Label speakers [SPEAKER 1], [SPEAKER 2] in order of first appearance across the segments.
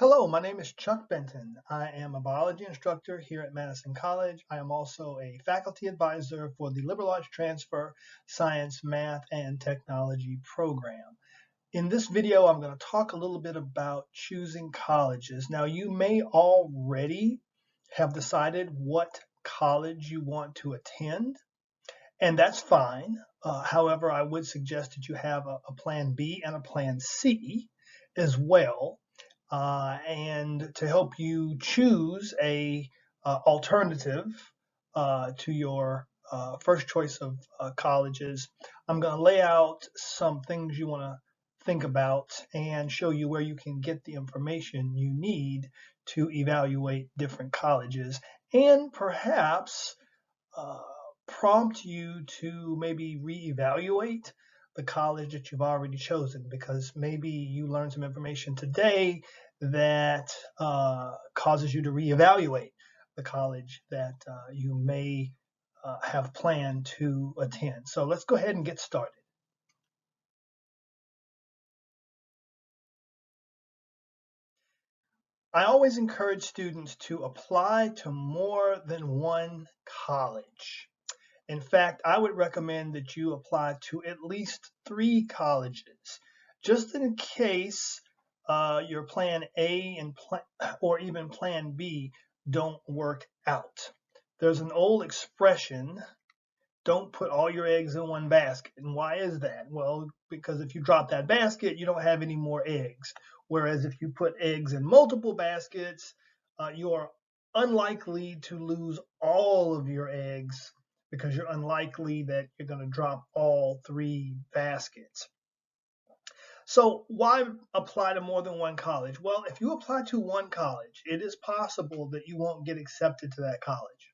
[SPEAKER 1] Hello, my name is Chuck Benton. I am a biology instructor here at Madison College. I am also a faculty advisor for the Liberal Arts Transfer Science, Math, and Technology program. In this video, I'm going to talk a little bit about choosing colleges. Now, you may already have decided what college you want to attend, and that's fine. However, I would suggest that you have a plan B and a plan C as well, and to help you choose a alternative to your first choice of colleges. I'm going to lay out some things you want to think about and show you where you can get the information you need to evaluate different colleges, and perhaps uh, prompt you to maybe reevaluate the college that you've already chosen, because maybe you learned some information today that causes you to reevaluate the college that you may have planned to attend. So let's go ahead and get started. I always encourage students to apply to more than one college. In fact, I would recommend that you apply to at least 3 colleges, just in case your plan A and or even plan B don't work out. There's an old expression, don't put all your eggs in one basket. And why is that? Well, because if you drop that basket, you don't have any more eggs. Whereas if you put eggs in multiple baskets, you are unlikely to lose all of your eggs, because you're unlikely that you're going to drop all 3 baskets. So why apply to more than one college? Well, if you apply to one college, it is possible that you won't get accepted to that college.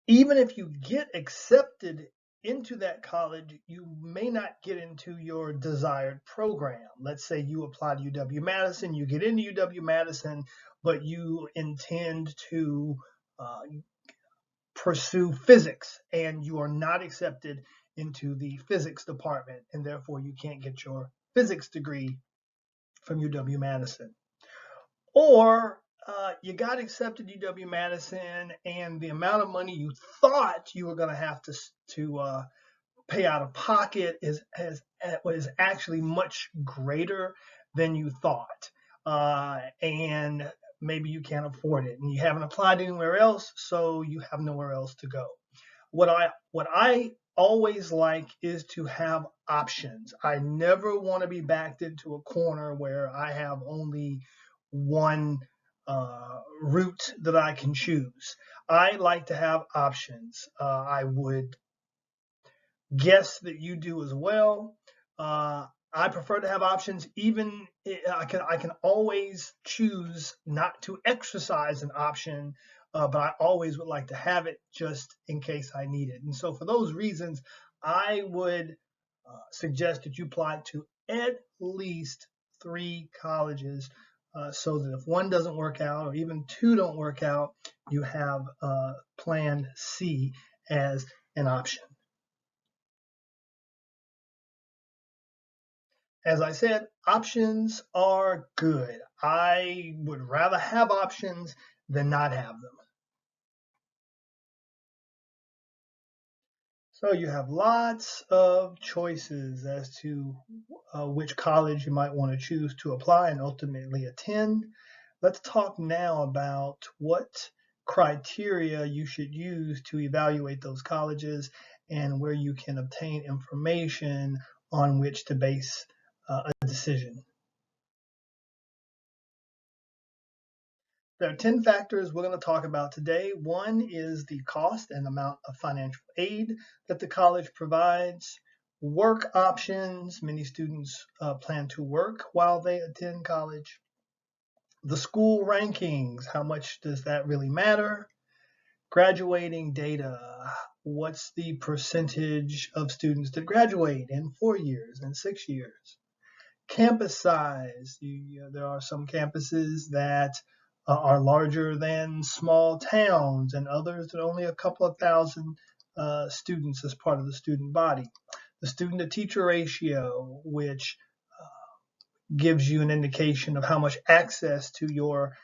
[SPEAKER 1] Even if you get accepted into that college, you may not get into your desired program. Let's say you apply to UW-Madison, you get into UW-Madison, but you intend to pursue physics, and you are not accepted into the physics department, and therefore you can't get your physics degree from UW-Madison. Or you got accepted UW-Madison, and the amount of money you thought you were going to have to pay out of pocket is actually much greater than you thought, and maybe you can't afford it, and you haven't applied anywhere else, so you have nowhere else to go. What I always like is to have options. I never want to be backed into a corner where I have only one route that I can choose. I like to have options. I would guess that you do as well. I prefer to have options. Even I can always choose not to exercise an option, but I always would like to have it just in case I need it. And so for those reasons, I would suggest that you apply to at least 3 colleges, so that if one doesn't work out or even 2 don't work out, you have plan C as an option. As I said, options are good. I would rather have options than not have them. So you have lots of choices as to which college you might want to choose to apply and ultimately attend. Let's talk now about what criteria you should use to evaluate those colleges, and where you can obtain information on which to base a decision. There are 10 factors we're going to talk about today. One is the cost and amount of financial aid that the college provides. Work options. Many students plan to work while they attend college. The school rankings. How much does that really matter? Graduating data. What's the percentage of students that graduate in 4 years and 6 years? Campus size. There are some campuses that are larger than small towns, and others that only a couple of thousand students as part of the student body. The student to teacher ratio, which gives you an indication of how much access to your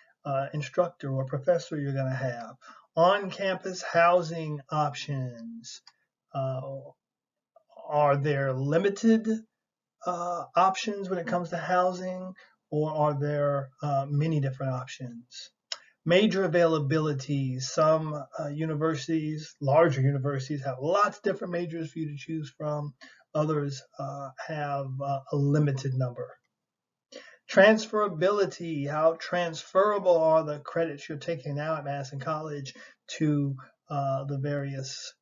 [SPEAKER 1] instructor or professor you're going to have. On-campus housing options. Are there limited options when it comes to housing, or are there many different options? Major availabilities. Some universities, larger universities, have lots of different majors for you to choose from. Others have a limited number. Transferability. How transferable are the credits you're taking now at Madison College to the various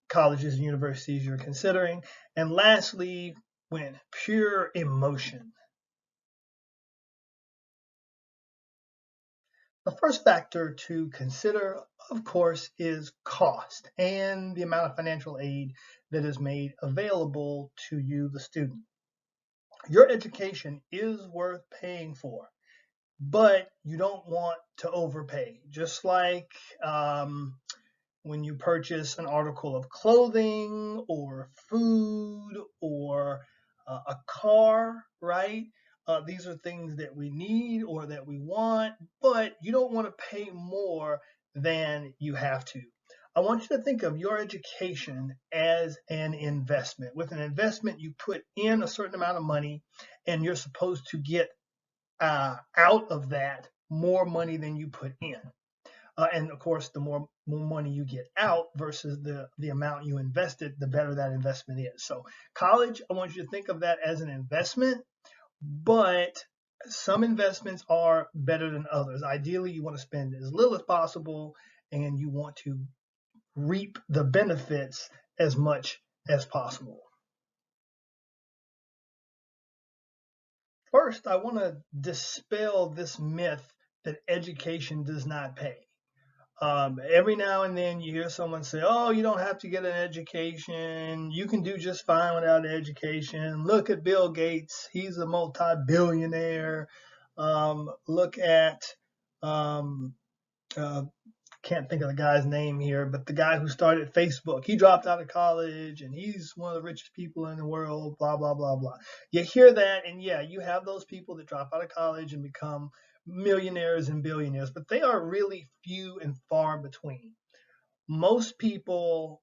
[SPEAKER 1] colleges and universities you're considering? And lastly, when pure emotion. The first factor to consider, of course, is cost and the amount of financial aid that is made available to you, the student. Your education is worth paying for, but you don't want to overpay. Just like when you purchase an article of clothing or food or a car, right? These are things that we need or that we want, but you don't want to pay more than you have to. I want you to think of your education as an investment. With an investment, you put in a certain amount of money and you're supposed to get out of that more money than you put in. And of course, the more money you get out versus the amount you invested, the better that investment is. So college, I want you to think of that as an investment, but some investments are better than others. Ideally, you want to spend as little as possible, and you want to reap the benefits as much as possible. First, I want to dispel this myth that education does not pay. Every now and then you hear someone say, oh, you don't have to get an education. You can do just fine without an education. Look at Bill Gates. He's a multi-billionaire. Look at, can't think of the guy's name here, but the guy who started Facebook. He dropped out of college and he's one of the richest people in the world, blah, blah, blah, blah. You hear that, and yeah, you have those people that drop out of college and become millionaires and billionaires, but they are really few and far between. Most people,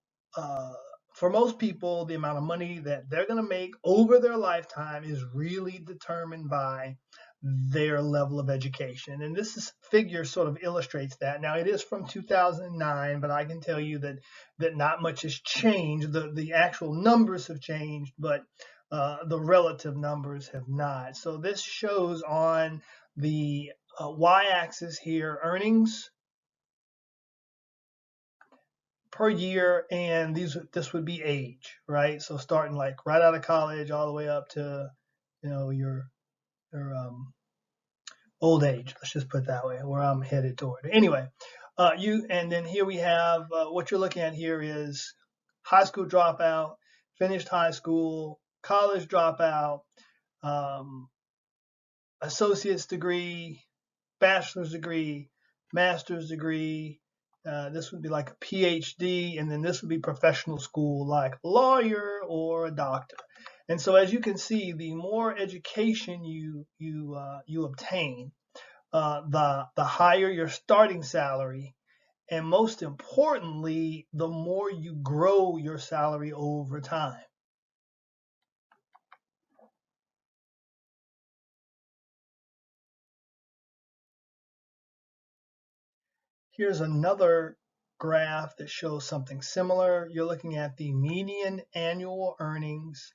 [SPEAKER 1] for most people, the amount of money that they're going to make over their lifetime is really determined by their level of education. And this figure sort of illustrates that. Now, it is from 2009, but I can tell you that not much has changed. The actual numbers have changed, but the relative numbers have not. So this shows on the y-axis here earnings per year, and this would be age, right? So starting like right out of college all the way up to your old age. Let's just put it that way, where I'm headed toward. Anyway, and then here we have what you're looking at here is high school dropout, finished high school, college dropout, associate's degree, bachelor's degree, master's degree. This would be like a PhD, and then this would be professional school like lawyer or a doctor. And so as you can see, the more education you obtain, the higher your starting salary, and most importantly, the more you grow your salary over time. Here's another graph that shows something similar. You're looking at the median annual earnings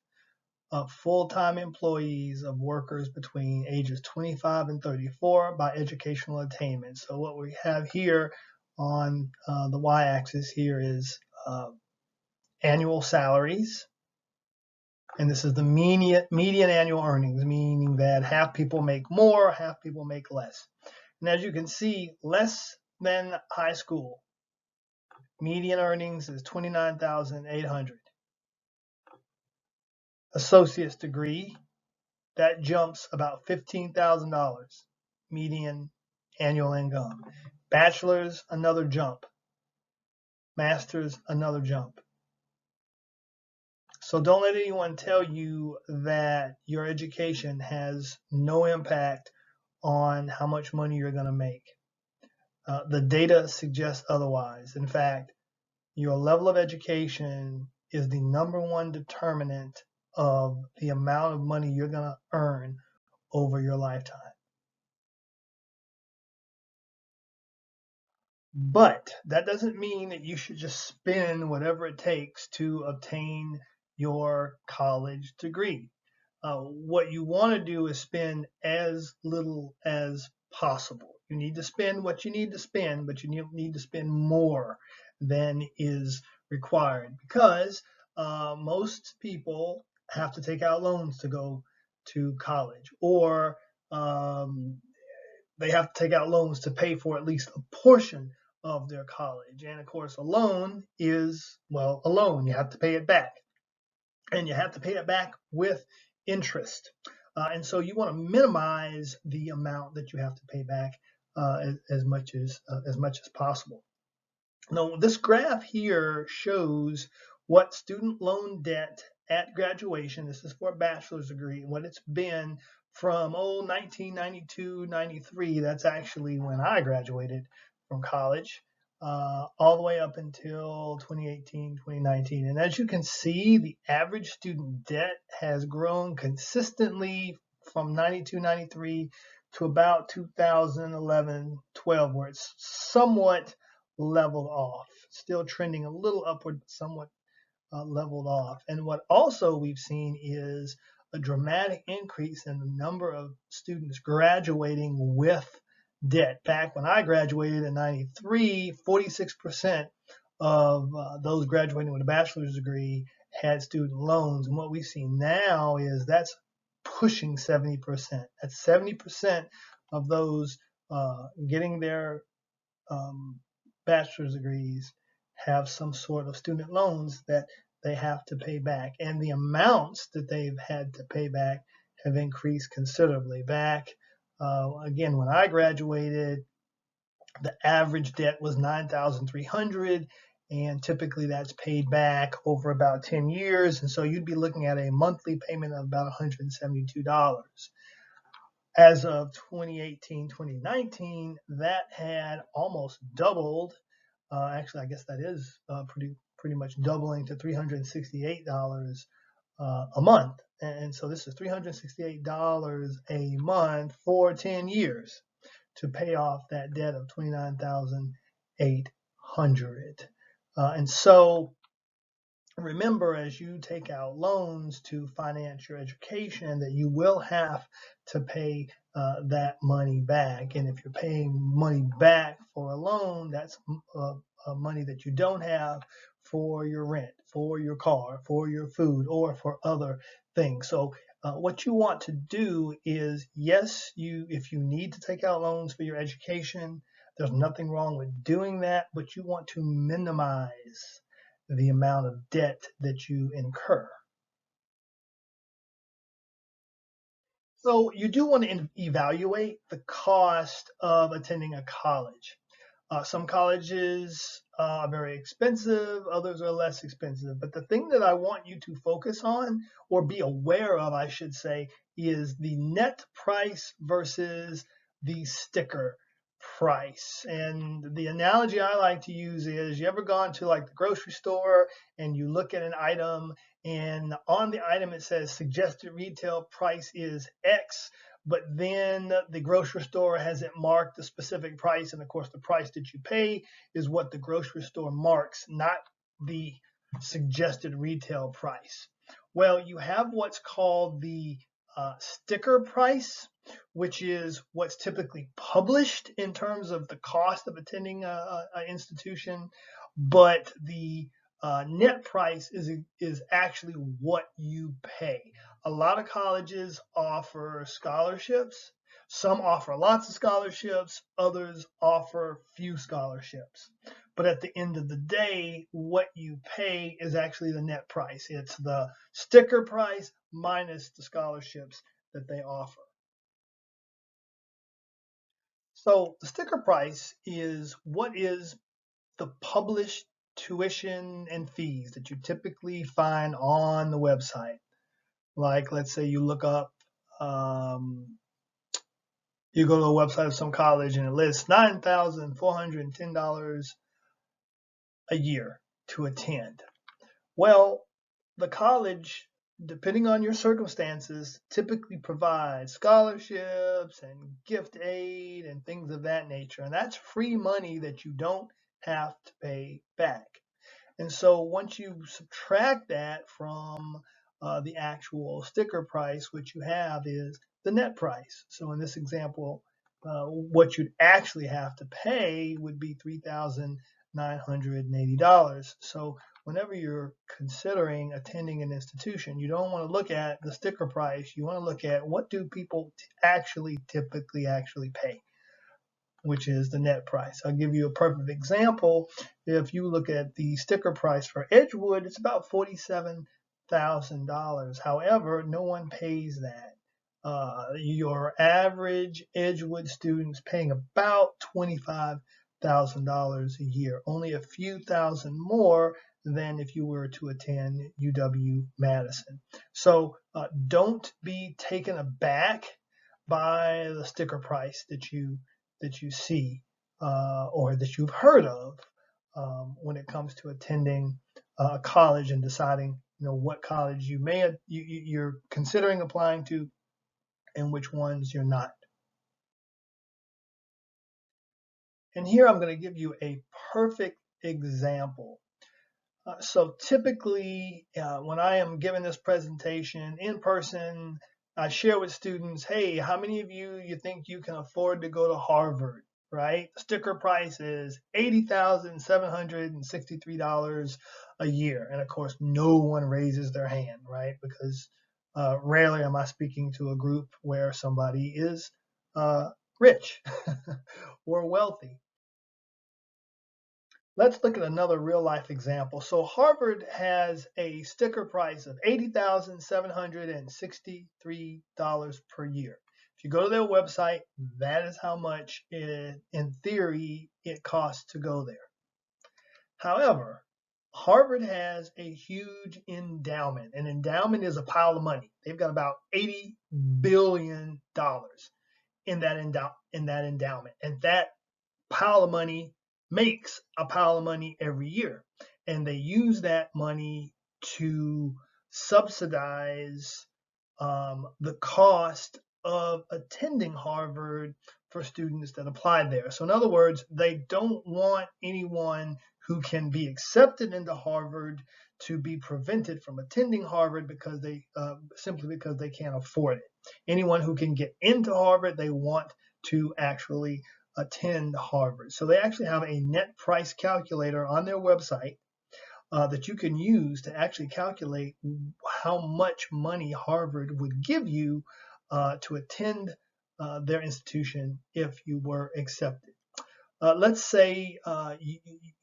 [SPEAKER 1] of full-time employees of workers between ages 25 and 34 by educational attainment. So what we have here on the y-axis here is annual salaries, and this is the median annual earnings, meaning that half people make more, half people make less. And as you can see, less than high school, median earnings is $29,800. Associate's degree, that jumps about $15,000 median annual income. Bachelor's, another jump. Master's, another jump. So don't let anyone tell you that your education has no impact on how much money you're going to make. The data suggests otherwise. In fact, your level of education is the number one determinant of the amount of money you're going to earn over your lifetime. But that doesn't mean that you should just spend whatever it takes to obtain your college degree. What you want to do is spend as little as possible. You need to spend what you need to spend, but you need to spend more than is required because most people have to take out loans to go to college, or um, they have to take out loans to pay for at least a portion of their college. And of course, a loan is, well, a loan. You have to pay it back. And you have to pay it back with interest. And so you want to minimize the amount that you have to pay back as much as possible. Now, this graph here shows what student loan debt at graduation, this is for a bachelor's degree, what it's been from 1992, 93, that's actually when I graduated from college, all the way up until 2018, 2019. And as you can see, the average student debt has grown consistently from 92, 93 to about 2011, 12, where it's somewhat leveled off, still trending a little upward, but somewhat leveled off. And what also we've seen is a dramatic increase in the number of students graduating with debt. Back when I graduated in 93, 46% of those graduating with a bachelor's degree had student loans. And what we see now is that's pushing 70%. That's 70% of those getting their bachelor's degrees have some sort of student loans that they have to pay back. And the amounts that they've had to pay back have increased considerably. Back, again, when I graduated, the average debt was $9,300, and typically that's paid back over about 10 years. And so you'd be looking at a monthly payment of about $172. As of 2018, 2019, that had almost doubled. Actually, I guess that is pretty much doubling to $368 a month. And so this is $368 a month for 10 years to pay off that debt of $29,800. And so remember, as you take out loans to finance your education, that you will have to pay that money back. And if you're paying money back for a loan, that's money that you don't have for your rent, for your car, for your food, or for other things. So what you want to do is, yes, if you need to take out loans for your education, there's nothing wrong with doing that, but you want to minimize the amount of debt that you incur. So you do want to evaluate the cost of attending a college. Some colleges are very expensive, others are less expensive. But the thing that I want you to focus on, or be aware of, I should say, is the net price versus the sticker price. And the analogy I like to use is, you ever gone to like the grocery store and you look at an item, and on the item it says suggested retail price is X, but then the grocery store has it marked a specific price, and of course the price that you pay is what the grocery store marks, not the suggested retail price. Well, you have what's called the sticker price, which is what's typically published in terms of the cost of attending an institution, but the net price is actually what you pay. A lot of colleges offer scholarships. Some offer lots of scholarships, others offer few scholarships. But at the end of the day, what you pay is actually the net price. It's the sticker price minus the scholarships that they offer. So the sticker price is what is the published tuition and fees that you typically find on the website. Like, let's say you look up, you go to the website of some college and it lists $9,410 a year to attend. Well, the college, depending on your circumstances, typically provides scholarships and gift aid and things of that nature. And that's free money that you don't have to pay back. And so once you subtract that from the actual sticker price, what you have is the net price. So in this example, what you'd actually have to pay would be $3,980. So whenever you're considering attending an institution, you don't want to look at the sticker price. You want to look at what do people typically pay, which is the net price. I'll give you a perfect example. If you look at the sticker price for Edgewood, it's about $47,000. However, no one pays that. Your average Edgewood student's paying about $25,000 a year, only a few thousand more than if you were to attend UW-Madison. So don't be taken aback by the sticker price that you see or that you've heard of when it comes to attending a college and deciding what college you're considering applying to and which ones you're not. And here I'm going to give you a perfect example. So typically when I am giving this presentation in person, I share with students, hey, how many of you think you can afford to go to Harvard, right? The sticker price is $80,763 a year. And of course, no one raises their hand, right? Because rarely am I speaking to a group where somebody is rich or wealthy. Let's look at another real life example. So Harvard has a sticker price of $80,763 per year. If you go to their website, that is how much in theory it costs to go there. However, Harvard has a huge endowment. An endowment is a pile of money. They've got about $80 billion in that endowment. And that pile of money makes a pile of money every year. And they use that money to subsidize the cost of attending Harvard for students that apply there. So in other words, they don't want anyone who can be accepted into Harvard to be prevented from attending Harvard because simply because they can't afford it. Anyone who can get into Harvard, they want to actually attend Harvard. So they actually have a net price calculator on their website that you can use to actually calculate how much money Harvard would give you to attend their institution if you were accepted. Let's say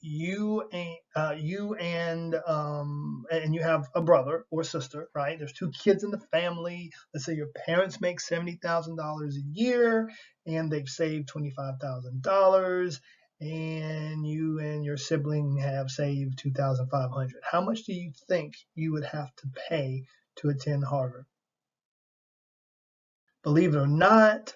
[SPEAKER 1] you and you have a brother or sister, right? There's two kids in the family. Let's say your parents make $70,000 a year and they've saved $25,000, and you and your sibling have saved $2,500. How much do you think you would have to pay to attend Harvard? Believe it or not,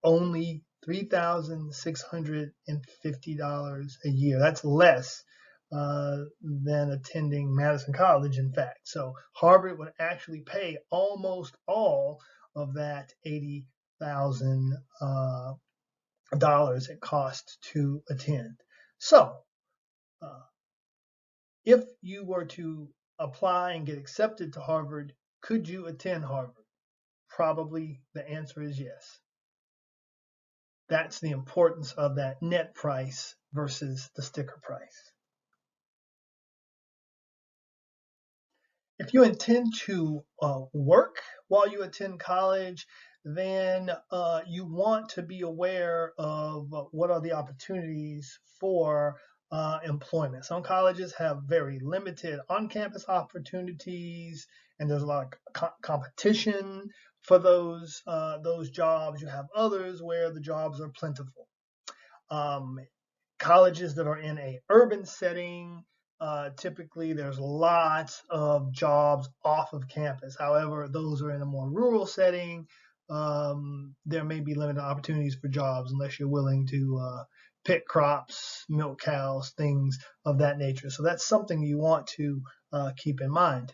[SPEAKER 1] only $3,650 a year. That's less than attending Madison College, in fact. So Harvard would actually pay almost all of that $80,000 it costs to attend. So if you were to apply and get accepted to Harvard, could you attend Harvard? Probably the answer is yes. That's the importance of that net price versus the sticker price. If you intend to work while you attend college, then you want to be aware of what are the opportunities for employment. Some colleges have very limited on-campus opportunities, and there's a lot of competition for those jobs. You have others where the jobs are plentiful. Colleges that are in an urban setting typically there's lots of jobs off of campus. However, those are in a more rural setting. There may be limited opportunities for jobs unless you're willing to pick crops, milk cows, things of that nature. So that's something you want to keep in mind.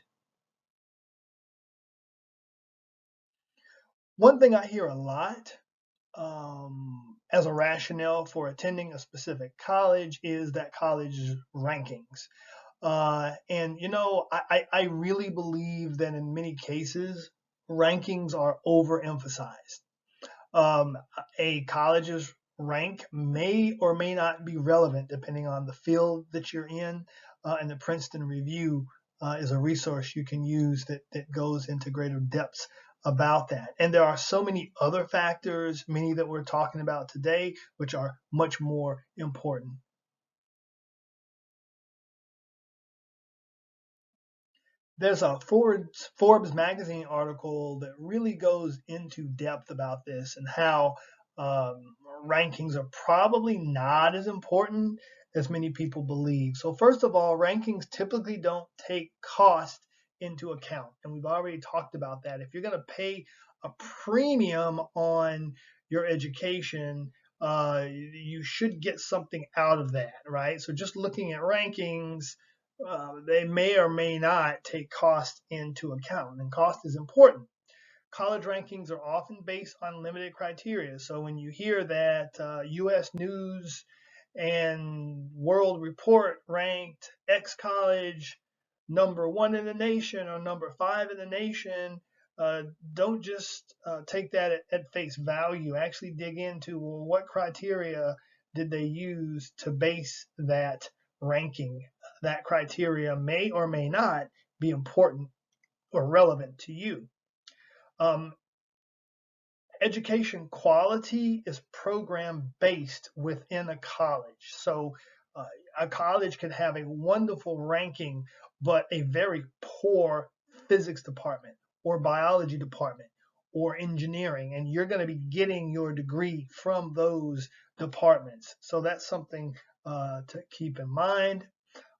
[SPEAKER 1] One thing I hear a lot as a rationale for attending a specific college is that college's rankings. And I really believe that in many cases, rankings are overemphasized. Um, a college's rank may or may not be relevant depending on the field that you're in. And the Princeton Review is a resource you can use that goes into greater depths about that. And there are so many other factors, many that we're talking about today, which are much more important. There's a Forbes magazine article that really goes into depth about this and how rankings are probably not as important as many people believe. So first of all, rankings typically don't take cost into account. And we've already talked about that. If you're going to pay a premium on your education, you should get something out of that, right? So just looking at rankings, they may or may not take cost into account, and cost is important. College rankings are often based on limited criteria. So when you hear that U.S. News and World Report ranked X college #1 in the nation or #5 in the nation, don't just take that at face value. Actually dig into, well, what criteria did they use to base that ranking. That criteria may or may not be important or relevant to you. Um, Education quality is program based within a college. So uh, a college could have a wonderful ranking, but a very poor physics department or biology department or engineering, and you're going to be getting your degree from those departments. So that's something to keep in mind.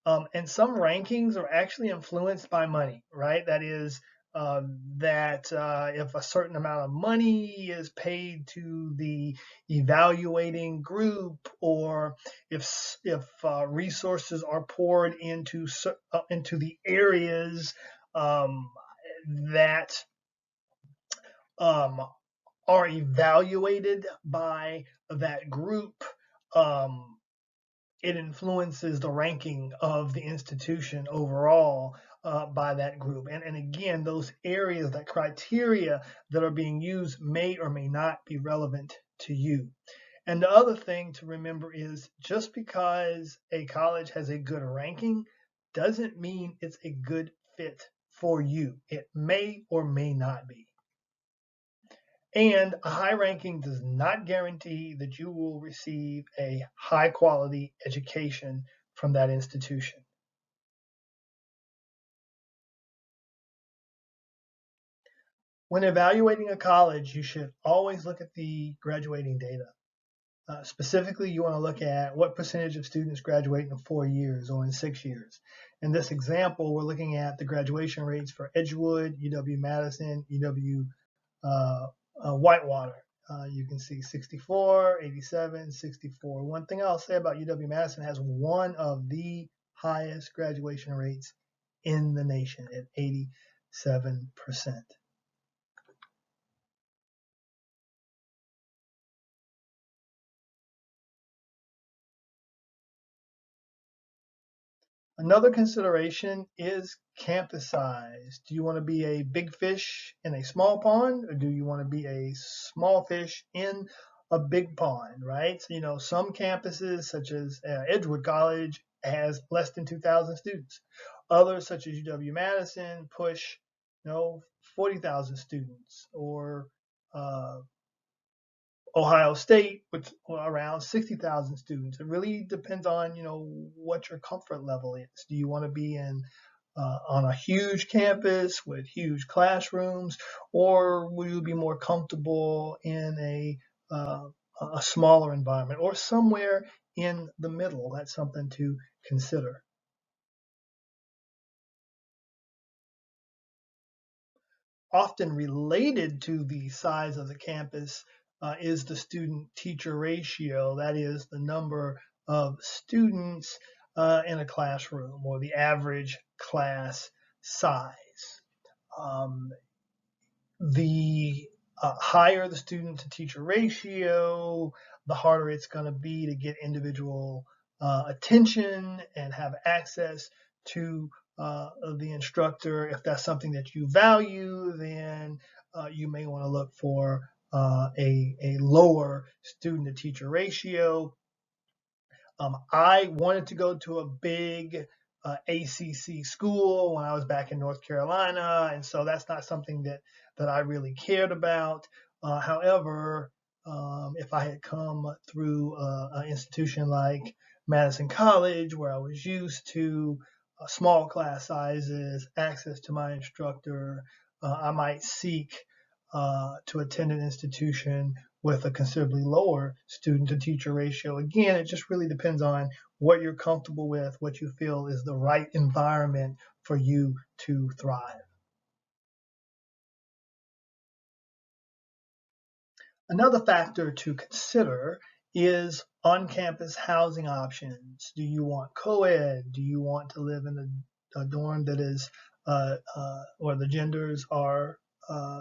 [SPEAKER 1] And some rankings are actually influenced by money, right? That is, that if a certain amount of money is paid to the evaluating group, or if resources are poured into the areas um, that um, are evaluated by that group, um, it influences the ranking of the institution overall by that group. And again, those areas, that criteria that are being used may or may not be relevant to you. And the other thing to remember is just because a college has a good ranking doesn't mean it's a good fit for you. It may or may not be. And a high ranking does not guarantee that you will receive a high quality education from that institution. When evaluating a college, you should always look at the graduating data. Specifically, you want to look at what percentage of students graduate in 4 years or in 6 years. In this example, we're looking at the graduation rates for Edgewood, UW-Madison, UW Whitewater. You can see 64, 87, 64. One thing I'll say about UW-Madison has one of the highest graduation rates in the nation at 87%. Another consideration is campus size. Do you want to be a big fish in a small pond, or do you want to be a small fish in a big pond, right? So, some campuses, such as Edgewood College, has less than 2,000 students. Others, such as UW-Madison, push, 40,000 students, or Ohio State, with around 60,000 students. It really depends on, what your comfort level is. Do you want to be on a huge campus with huge classrooms, or will you be more comfortable in a smaller environment or somewhere in the middle? That's something to consider. often related to the size of the campus is the student-teacher ratio. That is the number of students in a classroom, or the average class size. The higher the student-to-teacher ratio, the harder it's going to be to get individual attention and have access to the instructor. If that's something that you value, then you may want to look for a lower student-to-teacher ratio. I wanted to go to a big ACC school when I was back in North Carolina, and so that's not something that I really cared about. However, if I had come through an institution like Madison College, where I was used to small class sizes, access to my instructor, I might seek to attend an institution with a considerably lower student-to-teacher ratio. Again, it just really depends on what you're comfortable with, what you feel is the right environment for you to thrive. Another factor to consider is on-campus housing options. Do you want co-ed? Do you want to live in a dorm that is where the genders are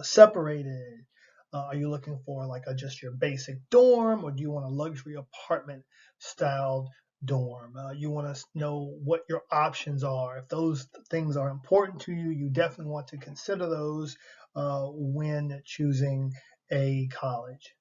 [SPEAKER 1] separated? Are you looking for like just your basic dorm, or do you want a luxury apartment styled dorm? You want to know what your options are. If those things are important to you, you definitely want to consider those when choosing a college.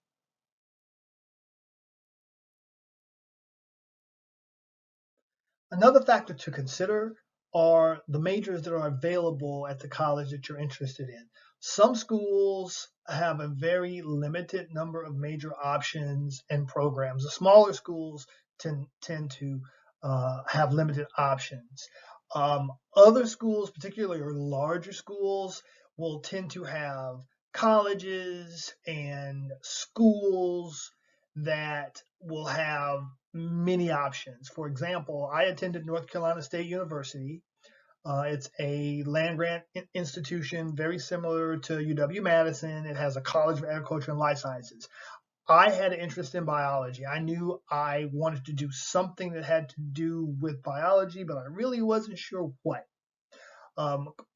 [SPEAKER 1] Another factor to consider are the majors that are available at the college that you're interested in. Some schools have a very limited number of major options and programs. The smaller schools tend to have limited options. Other schools, particularly or larger schools, will tend to have colleges and schools that will have many options. For example, I attended North Carolina State University. It's a land grant institution very similar to UW-Madison. It has a College of Agriculture and Life Sciences. I had an interest in biology. I knew I wanted to do something that had to do with biology, but I really wasn't sure what.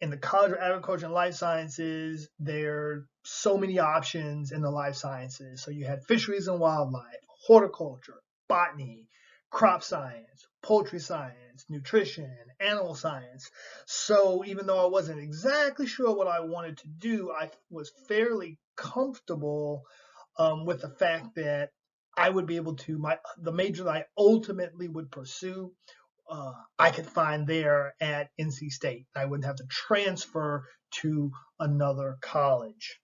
[SPEAKER 1] In the College of Agriculture and Life Sciences, there are so many options in the life sciences. So you had fisheries and wildlife, horticulture, botany, crop science, poultry science, nutrition, animal science. So even though I wasn't exactly sure what I wanted to do, I was fairly comfortable with the fact that I would be able to, the major that I ultimately would pursue, I could find there at NC State. I wouldn't have to transfer to another college.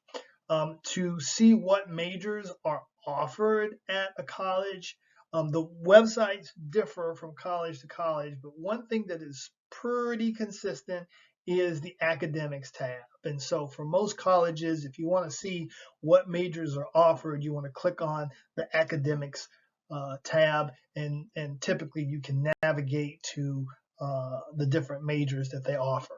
[SPEAKER 1] To see what majors are offered at a college, the websites differ from college to college, but one thing that is pretty consistent is the academics tab. And so for most colleges, if you want to see what majors are offered, you want to click on the academics tab, and typically you can navigate to the different majors that they offer.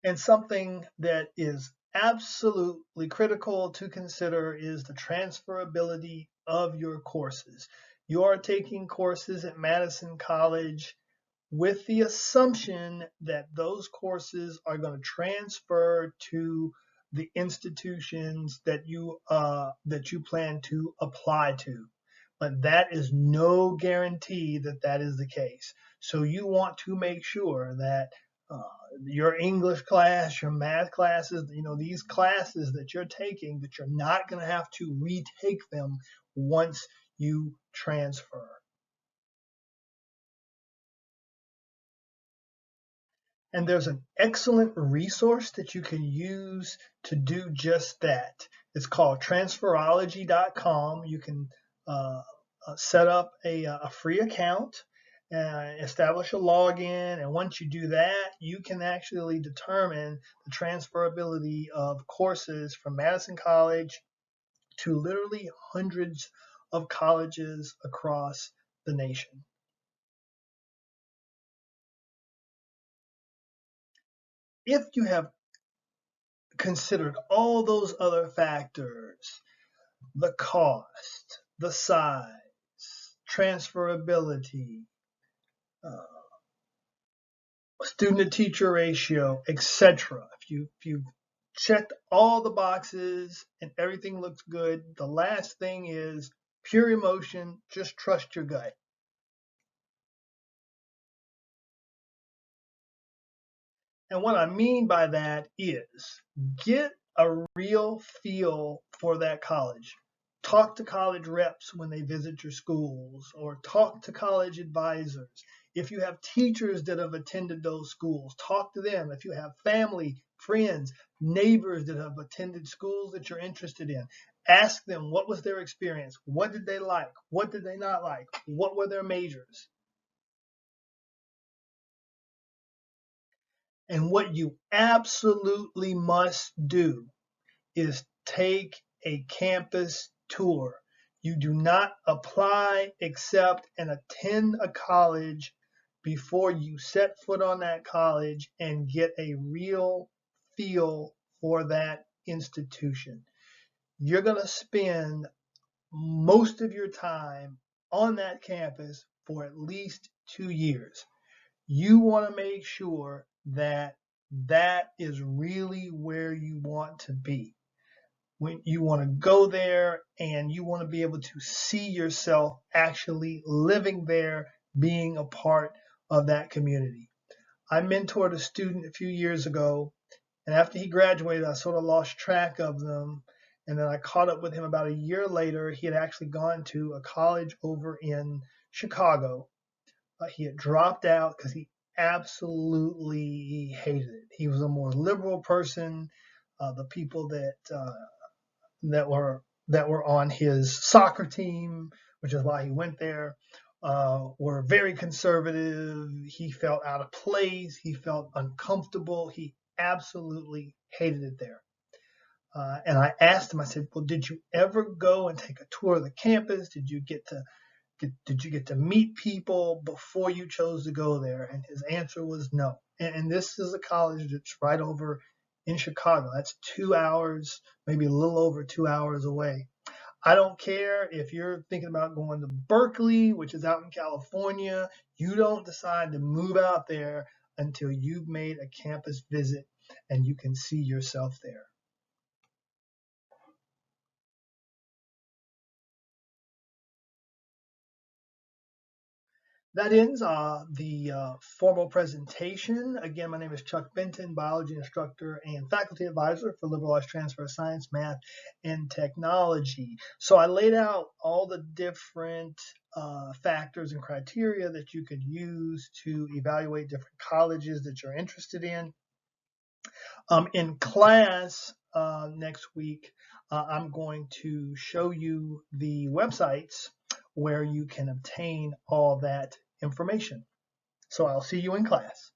[SPEAKER 1] And something that is absolutely critical to consider is the transferability of your courses. You are taking courses at Madison College with the assumption that those courses are going to transfer to the institutions that you plan to apply to. But that is no guarantee that that is the case. So you want to make sure that uh, your English class, your math classes, these classes that you're taking, that you're not going to have to retake them once you transfer. And there's an excellent resource that you can use to do just that. It's called transferology.com. You can uh, set up a free account, establish a login, and once you do that, you can actually determine the transferability of courses from Madison College to literally hundreds of colleges across the nation. if you have considered all those other factors, the cost, the size, transferability, student to teacher ratio, etc. If you've checked all the boxes and everything looks good, the last thing is pure emotion. Just trust your gut. And what I mean by that is get a real feel for that college. Talk to college reps when they visit your schools, or talk to college advisors. If you have teachers that have attended those schools, talk to them. If you have family, friends, neighbors that have attended schools that you're interested in, ask them what was their experience, what did they like, what did they not like, what were their majors. And what you absolutely must do is take a campus tour. You do not apply, accept, and attend a college before you set foot on that college and get a real feel for that institution. You're going to spend most of your time on that campus for at least 2 years. You want to make sure that that is really where you want to be. When you want to go there and you want to be able to see yourself actually living there, being a part of that community. I mentored a student a few years ago, and after he graduated, I sort of lost track of them. And then I caught up with him about a year later. He had actually gone to a college over in Chicago. He had dropped out because he absolutely hated it. He was a more liberal person. The people that were on his soccer team, which is why he went there, were very conservative. He felt out of place. He felt uncomfortable. He absolutely hated it there. And I asked him, I said, well, did you ever go and take a tour of the campus? Did you get to meet people before you chose to go there? And his answer was no. And this is a college that's right over in Chicago. That's 2 hours, maybe a little over 2 hours away. I don't care if you're thinking about going to Berkeley, which is out in California. You don't decide to move out there until you've made a campus visit and you can see yourself there. That ends the formal presentation. Again, my name is Chuck Benton, biology instructor and faculty advisor for Liberal Arts Transfer of Science, Math, and Technology. So I laid out all the different factors and criteria that you could use to evaluate different colleges that you're interested in. In class next week, I'm going to show you the websites where you can obtain all that information. So I'll see you in class.